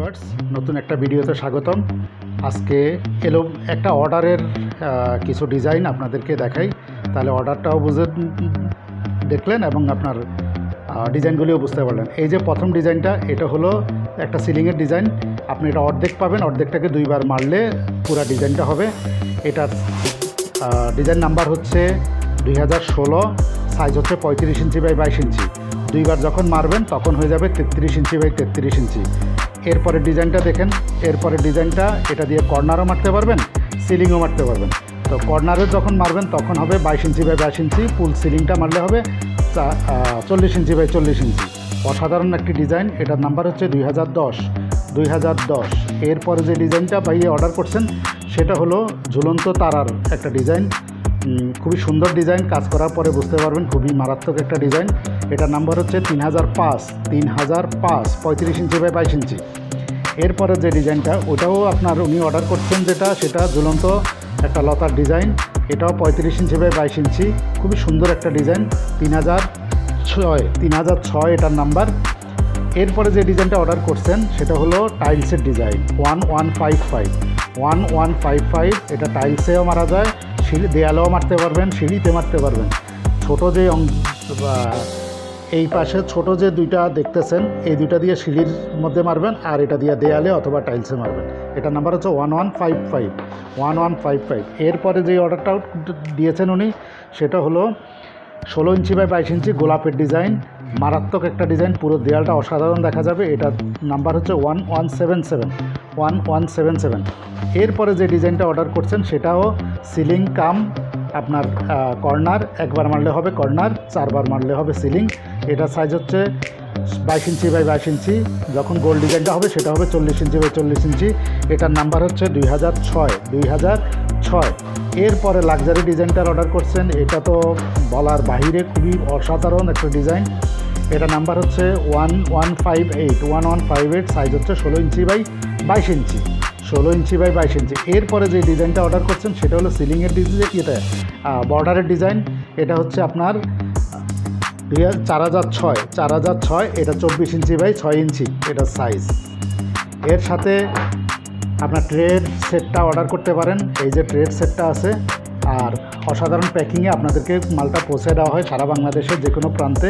Viewers, নতুন একটা ভিডিওতে স্বাগতম। আজকে এলো একটা অর্ডারের কিছু ডিজাইন আপনাদেরকে দেখাই, তাহলে অর্ডারটাও বুঝে দেখলেন এবং আপনার ডিজাইনগুলিও বুঝতে পারলেন। এই যে প্রথম ডিজাইনটা, এটা হলো একটা সিলিংয়ের ডিজাইন। আপনি এটা অর্ধেক পাবেন, অর্ধেকটাকে দুইবার মারলে পুরো ডিজাইনটা হবে। এটার ডিজাইন নাম্বার হচ্ছে 2016, সাইজ হচ্ছে 35 ইঞ্চি বাই 22 ইঞ্চি। দুইবার যখন মারবেন তখন হয়ে যাবে 33 ইঞ্চি বাই 33 ইঞ্চি। এরপরে ডিজাইনটা দেখেন, এরপরে ডিজাইনটা এটা দিয়ে কর্নারও মারতে পারবেন, সিলিংও মারতে পারবেন। তো কর্নারে যখন মারবেন তখন হবে 22 ইঞ্চি বাই 22 ইঞ্চি, ফুল সিলিংটা মারলে হবে 40 ইঞ্চি বাই 40 ইঞ্চি। অসাধারণ একটি ডিজাইন। এটার নাম্বার হচ্ছে 2010। এরপরে যে ডিজাইনটা ভাইয়ে অর্ডার করছেন সেটা হলো ঝুলন্ত তারার একটা ডিজাইন। খুবই সুন্দর ডিজাইন, কাজ করার পরে বুঝতে পারবেন খুবই মারাত্মক একটা ডিজাইন। এটার নাম্বার হচ্ছে 3005, 35 ইঞ্চি বাই 22 ইঞ্চি। এরপরে যে ডিজাইনটা, ওটাও আপনার উনি অর্ডার করছেন সেটা ঝুলন্ত একটা লতার ডিজাইন। এটাও 35 ইঞ্চি বাই 22 ইঞ্চি। খুবই সুন্দর একটা ডিজাইন। 3006 এটার নাম্বার। এরপরে যে ডিজাইনটা অর্ডার করছেন সেটা হলো টাইলসের ডিজাইন 1155। এটা টাইলসেও মারা যায়, সিঁড়ি দেয়ালেও মারতে পারবেন, সিঁড়িতে মারতে পারবেন। ছোটো যে এই পাশে ছোটো যে দুইটা দেখতেছেন, এই দুইটা দিয়ে সিঁড়ির মধ্যে মারবেন, আর এটা দিয়ে দেয়ালে অথবা টাইলসে মারবেন। এটার নাম্বার হচ্ছে 1155। এরপরে যে অর্ডারটা দিয়েছেন উনি সেটা হলো 16 ইঞ্চি বাই 22 ইঞ্চি গোলাপের ডিজাইন। মারাত্মক একটা ডিজাইন, পুরো দেয়ালটা অসাধারণ দেখা যাবে। এটার নাম্বার হচ্ছে 1177। এরপরে যে ডিজাইনটা অর্ডার করছেন সেটাও সিলিং কাম আপনার কর্নার, একবার মারলে হবে কর্নার, 4বার মারলে হবে সিলিং। এটার সাইজ হচ্ছে 22 ইঞ্চি বাই 22 ইঞ্চি। যখন গোল ডিজাইনটা হবে সেটা হবে 40 ইঞ্চি বাই 40 ইঞ্চি। এটার নাম্বার হচ্ছে 2006। এরপরে লাক্সারি ডিজাইনটার অর্ডার করছেন, এটা তো বলার বাহিরে, খুবই অসাধারণ একটা ডিজাইন। এটা নাম্বার হচ্ছে 1158, সাইজ হচ্ছে 16 ইঞ্চি বাই 22 ইঞ্চি। এরপরে যে ডিজাইনটা অর্ডার করছেন সেটা হলো সিলিংয়ের ডিজাইন, এটা বর্ডারের ডিজাইন। এটা হচ্ছে আপনার 4006। এটা 24 ইঞ্চি বাই 6 ইঞ্চি এটা সাইজ। এর সাথে আপনার ট্রেড সেটটা অর্ডার করতে পারেন। এই যে ট্রেড সেটটা আছে, আর অসাধারণ প্যাকিংয়ে আপনাদেরকে মালটা পৌঁছে দেওয়া হয় সারা বাংলাদেশের যে কোনো প্রান্তে।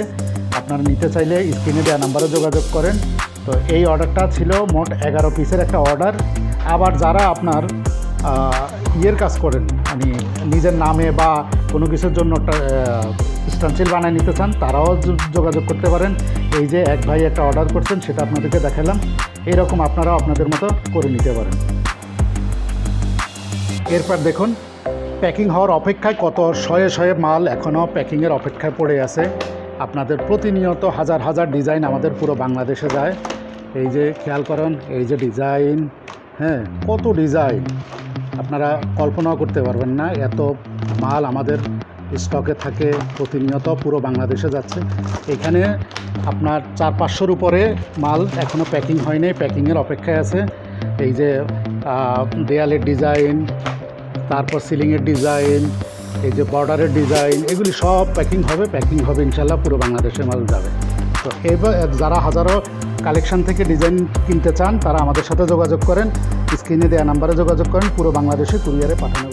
আপনারা নিতে চাইলে স্ক্রিনে দেওয়া নাম্বারে যোগাযোগ করেন। তো এই অর্ডারটা ছিল মোট 11 পিসের একটা অর্ডার। আবার যারা আপনার কাজ করেন, মানে নিজের নামে বা কোনো কিছুর জন্য স্ট্যান্সিল বানায় নিতে চান, তারাও যোগাযোগ করতে পারেন। এই যে এক ভাই একটা অর্ডার করছেন সেটা আপনাদেরকে দেখালাম। এরকম আপনারাও আপনাদের মতো করে নিতে পারেন। এরপর দেখুন, প্যাকিং হওয়ার অপেক্ষায় কত শয়ে মাল এখনও প্যাকিংয়ের অপেক্ষায় পড়ে আছে। আপনাদের প্রতিনিয়ত হাজার ডিজাইন আমাদের পুরো বাংলাদেশে যায়। এই যে খেয়াল করেন, এই যে ডিজাইন, হ্যাঁ, কত ডিজাইন আপনারা কল্পনাও করতে পারবেন না। এত মাল আমাদের স্টকে থাকে, প্রতিনিয়ত পুরো বাংলাদেশে যাচ্ছে। এখানে আপনার 400-500-র উপরে মাল এখনও প্যাকিং হয়নি, প্যাকিংয়ের অপেক্ষায় আছে। এই যে দেয়ালের ডিজাইন, তারপর সিলিংয়ের ডিজাইন, এই যে বর্ডারের ডিজাইন, এগুলি সব প্যাকিং হবে ইনশাল্লাহ, পুরো বাংলাদেশে মাল যাবে। তো এবার যারা হাজারো কালেকশন থেকে ডিজাইন কিনতে চান তারা আমাদের সাথে যোগাযোগ করেন, স্ক্রিনে দেওয়া নাম্বারে যোগাযোগ করেন। পুরো বাংলাদেশে কুরিয়ারে পাঠানো